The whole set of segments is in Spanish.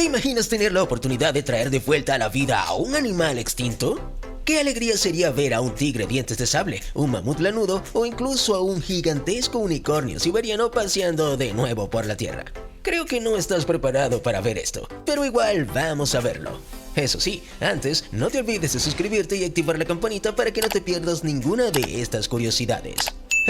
¿Te imaginas tener la oportunidad de traer de vuelta a la vida a un animal extinto? ¿Qué alegría sería ver a un tigre dientes de sable, un mamut lanudo o incluso a un gigantesco unicornio siberiano paseando de nuevo por la tierra? Creo que no estás preparado para ver esto, pero igual vamos a verlo. Eso sí, antes no te olvides de suscribirte y activar la campanita para que no te pierdas ninguna de estas curiosidades.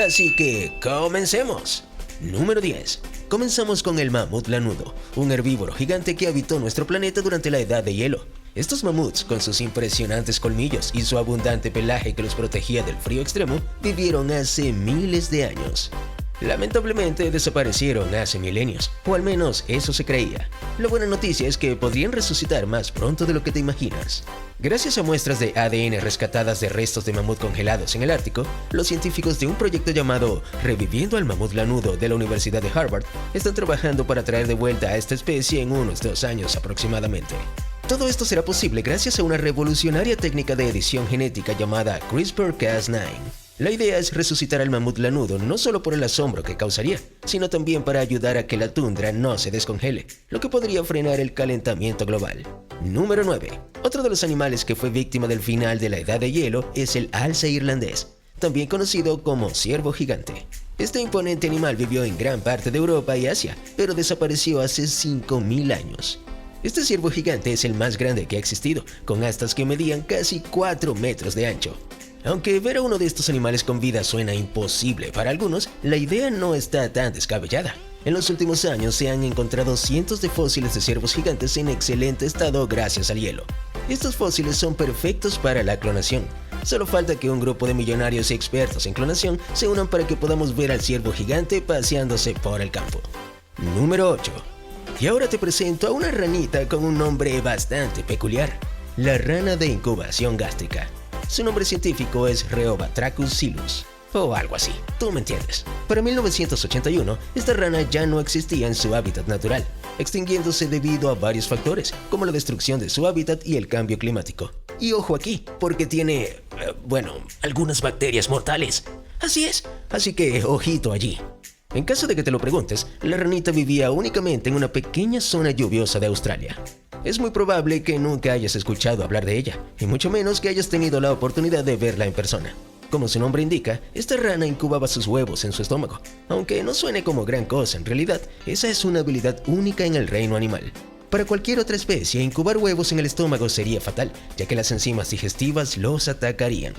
Así que, comencemos. Número 10. Comenzamos con el mamut lanudo, un herbívoro gigante que habitó nuestro planeta durante la Edad de Hielo. Estos mamuts, con sus impresionantes colmillos y su abundante pelaje que los protegía del frío extremo, vivieron hace miles de años. Lamentablemente desaparecieron hace milenios, o al menos eso se creía. La buena noticia es que podrían resucitar más pronto de lo que te imaginas. Gracias a muestras de ADN rescatadas de restos de mamut congelados en el Ártico, los científicos de un proyecto llamado Reviviendo al mamut lanudo de la Universidad de Harvard están trabajando para traer de vuelta a esta especie en unos 2 años aproximadamente. Todo esto será posible gracias a una revolucionaria técnica de edición genética llamada CRISPR-Cas9. La idea es resucitar al mamut lanudo no solo por el asombro que causaría, sino también para ayudar a que la tundra no se descongele, lo que podría frenar el calentamiento global. Número 9. Otro de los animales que fue víctima del final de la Edad de Hielo es el alce irlandés, también conocido como ciervo gigante. Este imponente animal vivió en gran parte de Europa y Asia, pero desapareció hace 5.000 años. Este ciervo gigante es el más grande que ha existido, con astas que medían casi 4 metros de ancho. Aunque ver a uno de estos animales con vida suena imposible para algunos, la idea no está tan descabellada. En los últimos años se han encontrado cientos de fósiles de ciervos gigantes en excelente estado gracias al hielo. Estos fósiles son perfectos para la clonación. Solo falta que un grupo de millonarios y expertos en clonación se unan para que podamos ver al ciervo gigante paseándose por el campo. Número 8. Y ahora te presento a una ranita con un nombre bastante peculiar, la rana de incubación gástrica. Su nombre científico es Rheobatrachus silus, o algo así, tú me entiendes. Para 1981, esta rana ya no existía en su hábitat natural, extinguiéndose debido a varios factores, como la destrucción de su hábitat y el cambio climático. Y ojo aquí, porque tiene, algunas bacterias mortales. Así es, así que ojito allí. En caso de que te lo preguntes, la ranita vivía únicamente en una pequeña zona lluviosa de Australia. Es muy probable que nunca hayas escuchado hablar de ella, y mucho menos que hayas tenido la oportunidad de verla en persona. Como su nombre indica, esta rana incubaba sus huevos en su estómago. Aunque no suene como gran cosa en realidad, esa es una habilidad única en el reino animal. Para cualquier otra especie, incubar huevos en el estómago sería fatal, ya que las enzimas digestivas los atacarían.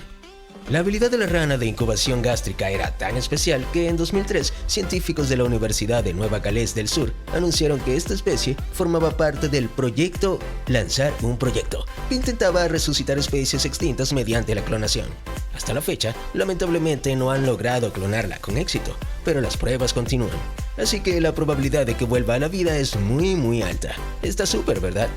La habilidad de la rana de incubación gástrica era tan especial que en 2003 científicos de la Universidad de Nueva Gales del Sur anunciaron que esta especie formaba parte del proyecto Lanzar un proyecto, que intentaba resucitar especies extintas mediante la clonación. Hasta la fecha, lamentablemente no han logrado clonarla con éxito, pero las pruebas continúan. Así que la probabilidad de que vuelva a la vida es muy alta. Está súper, ¿verdad?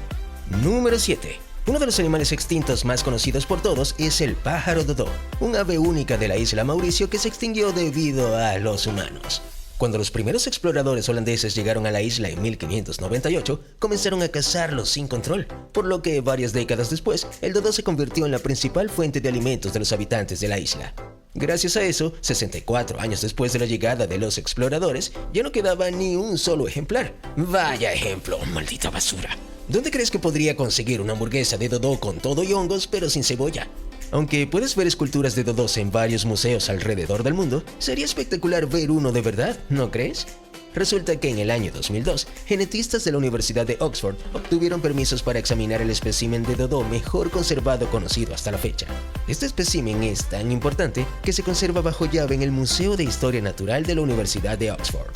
Número 7. Uno de los animales extintos más conocidos por todos es el pájaro dodó, un ave única de la isla Mauricio que se extinguió debido a los humanos. Cuando los primeros exploradores holandeses llegaron a la isla en 1598, comenzaron a cazarlos sin control, por lo que varias décadas después, el dodó se convirtió en la principal fuente de alimentos de los habitantes de la isla. Gracias a eso, 64 años después de la llegada de los exploradores, ya no quedaba ni un solo ejemplar. ¡Vaya ejemplo, maldita basura! ¿Dónde crees que podría conseguir una hamburguesa de dodó con todo y hongos pero sin cebolla? Aunque puedes ver esculturas de dodós en varios museos alrededor del mundo, sería espectacular ver uno de verdad, ¿no crees? Resulta que en el año 2002, genetistas de la Universidad de Oxford obtuvieron permisos para examinar el espécimen de dodó mejor conservado conocido hasta la fecha. Este espécimen es tan importante que se conserva bajo llave en el Museo de Historia Natural de la Universidad de Oxford.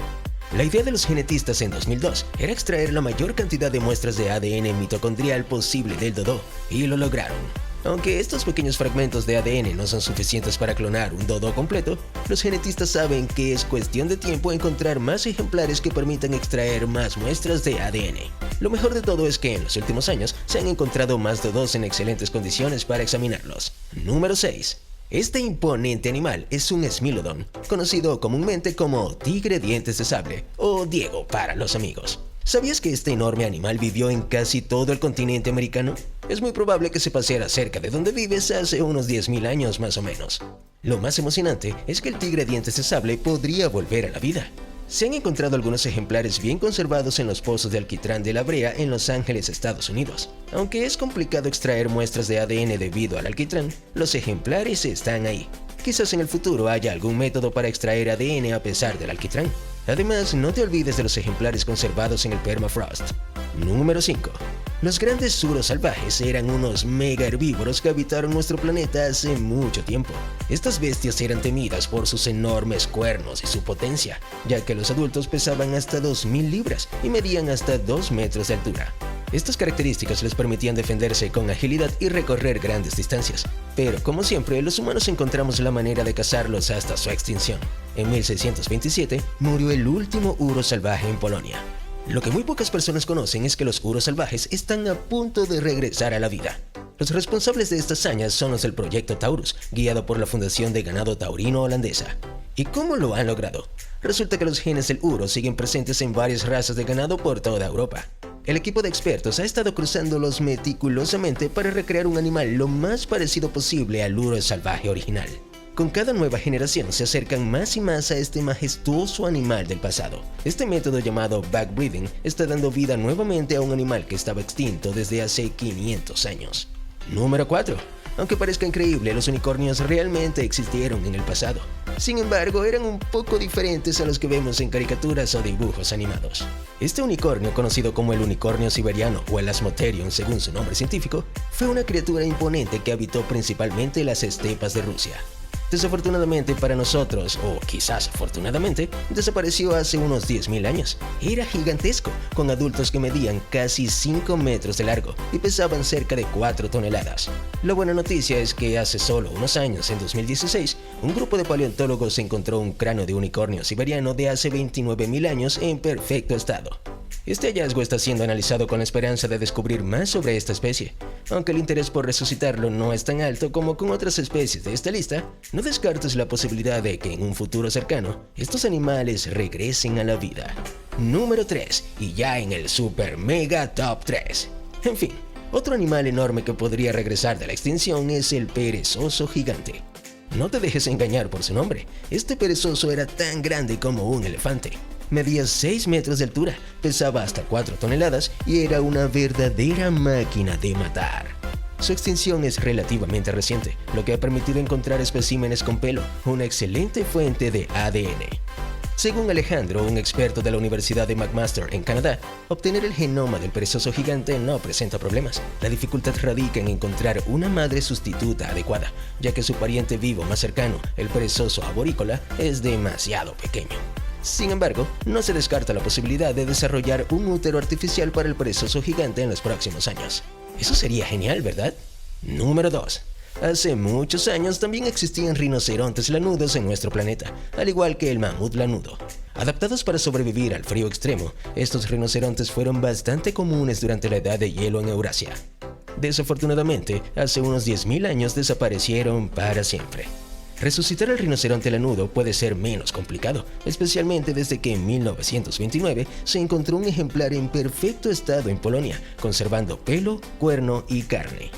La idea de los genetistas en 2002 era extraer la mayor cantidad de muestras de ADN mitocondrial posible del dodó, y lo lograron. Aunque estos pequeños fragmentos de ADN no son suficientes para clonar un dodó completo, los genetistas saben que es cuestión de tiempo encontrar más ejemplares que permitan extraer más muestras de ADN. Lo mejor de todo es que en los últimos años se han encontrado más dodós en excelentes condiciones para examinarlos. Número 6. Este imponente animal es un Smilodon, conocido comúnmente como tigre dientes de sable, o Diego para los amigos. ¿Sabías que este enorme animal vivió en casi todo el continente americano? Es muy probable que se paseara cerca de donde vives hace unos 10.000 años más o menos. Lo más emocionante es que el tigre dientes de sable podría volver a la vida. Se han encontrado algunos ejemplares bien conservados en los pozos de alquitrán de La Brea en Los Ángeles, Estados Unidos. Aunque es complicado extraer muestras de ADN debido al alquitrán, los ejemplares están ahí. Quizás en el futuro haya algún método para extraer ADN a pesar del alquitrán. Además, no te olvides de los ejemplares conservados en el permafrost. Número 5. Los grandes suros salvajes eran unos mega herbívoros que habitaron nuestro planeta hace mucho tiempo. Estas bestias eran temidas por sus enormes cuernos y su potencia, ya que los adultos pesaban hasta 2000 libras y medían hasta 2 metros de altura. Estas características les permitían defenderse con agilidad y recorrer grandes distancias. Pero, como siempre, los humanos encontramos la manera de cazarlos hasta su extinción. En 1627 murió el último uro salvaje en Polonia. Lo que muy pocas personas conocen es que los uros salvajes están a punto de regresar a la vida. Los responsables de esta hazaña son los del Proyecto Taurus, guiado por la Fundación de Ganado Taurino holandesa. ¿Y cómo lo han logrado? Resulta que los genes del uro siguen presentes en varias razas de ganado por toda Europa. El equipo de expertos ha estado cruzándolos meticulosamente para recrear un animal lo más parecido posible al uro salvaje original. Con cada nueva generación se acercan más y más a este majestuoso animal del pasado. Este método llamado backbreeding está dando vida nuevamente a un animal que estaba extinto desde hace 500 años. Número 4. Aunque parezca increíble, los unicornios realmente existieron en el pasado. Sin embargo, eran un poco diferentes a los que vemos en caricaturas o dibujos animados. Este unicornio, conocido como el unicornio siberiano o el Asmotherium según su nombre científico, fue una criatura imponente que habitó principalmente las estepas de Rusia. Desafortunadamente para nosotros, o quizás afortunadamente, desapareció hace unos 10.000 años. Era gigantesco, con adultos que medían casi 5 metros de largo y pesaban cerca de 4 toneladas. La buena noticia es que hace solo unos años, en 2016, un grupo de paleontólogos encontró un cráneo de unicornio siberiano de hace 29.000 años en perfecto estado. Este hallazgo está siendo analizado con la esperanza de descubrir más sobre esta especie. Aunque el interés por resucitarlo no es tan alto como con otras especies de esta lista, no descartes la posibilidad de que en un futuro cercano, estos animales regresen a la vida. Número 3, y ya en el super mega top 3. En fin, otro animal enorme que podría regresar de la extinción es el perezoso gigante. No te dejes engañar por su nombre, este perezoso era tan grande como un elefante. Medía 6 metros de altura, pesaba hasta 4 toneladas y era una verdadera máquina de matar. Su extinción es relativamente reciente, lo que ha permitido encontrar especímenes con pelo, una excelente fuente de ADN. Según Alejandro, un experto de la Universidad de McMaster en Canadá, obtener el genoma del perezoso gigante no presenta problemas. La dificultad radica en encontrar una madre sustituta adecuada, ya que su pariente vivo más cercano, el perezoso arborícola, es demasiado pequeño. Sin embargo, no se descarta la posibilidad de desarrollar un útero artificial para el perezoso gigante en los próximos años. Eso sería genial, ¿verdad? Número 2. Hace muchos años también existían rinocerontes lanudos en nuestro planeta, al igual que el mamut lanudo. Adaptados para sobrevivir al frío extremo, estos rinocerontes fueron bastante comunes durante la edad de hielo en Eurasia. Desafortunadamente, hace unos 10.000 años desaparecieron para siempre. Resucitar al rinoceronte lanudo puede ser menos complicado, especialmente desde que en 1929 se encontró un ejemplar en perfecto estado en Polonia, conservando pelo, cuerno y carne.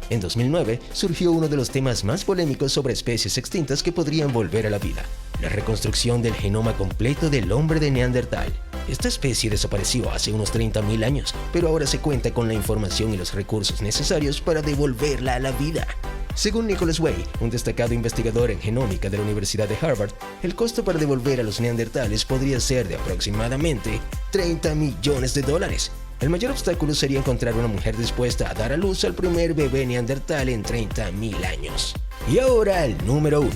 En 2009 surgió uno de los temas más polémicos sobre especies extintas que podrían volver a la vida: la reconstrucción del genoma completo del hombre de Neandertal. Esta especie desapareció hace unos 30.000 años, pero ahora se cuenta con la información y los recursos necesarios para devolverla a la vida. Según Nicholas Way, un destacado investigador en genómica de la Universidad de Harvard, el costo para devolver a los neandertales podría ser de aproximadamente $30 millones. El mayor obstáculo sería encontrar una mujer dispuesta a dar a luz al primer bebé neandertal en 30.000 años. Y ahora el número 1.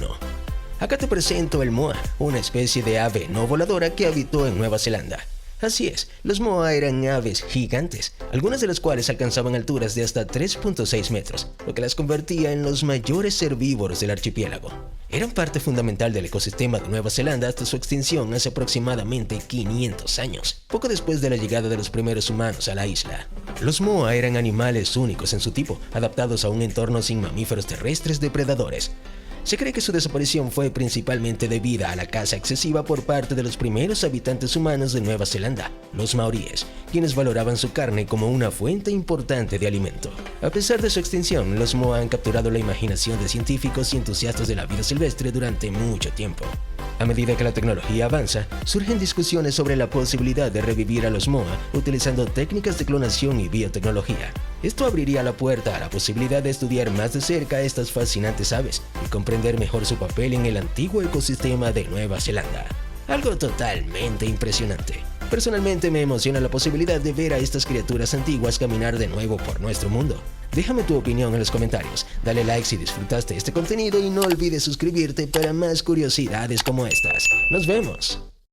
Acá te presento el moa, una especie de ave no voladora que habitó en Nueva Zelanda. Así es, los moa eran aves gigantes, algunas de las cuales alcanzaban alturas de hasta 3.6 metros, lo que las convertía en los mayores herbívoros del archipiélago. Eran parte fundamental del ecosistema de Nueva Zelanda hasta su extinción hace aproximadamente 500 años, poco después de la llegada de los primeros humanos a la isla. Los moa eran animales únicos en su tipo, adaptados a un entorno sin mamíferos terrestres depredadores. Se cree que su desaparición fue principalmente debida a la caza excesiva por parte de los primeros habitantes humanos de Nueva Zelanda, los maoríes, quienes valoraban su carne como una fuente importante de alimento. A pesar de su extinción, los moa han capturado la imaginación de científicos y entusiastas de la vida silvestre durante mucho tiempo. A medida que la tecnología avanza, surgen discusiones sobre la posibilidad de revivir a los moa utilizando técnicas de clonación y biotecnología. Esto abriría la puerta a la posibilidad de estudiar más de cerca a estas fascinantes aves y comprender mejor su papel en el antiguo ecosistema de Nueva Zelanda. Algo totalmente impresionante. Personalmente me emociona la posibilidad de ver a estas criaturas antiguas caminar de nuevo por nuestro mundo. Déjame tu opinión en los comentarios, dale like si disfrutaste este contenido y no olvides suscribirte para más curiosidades como estas. ¡Nos vemos!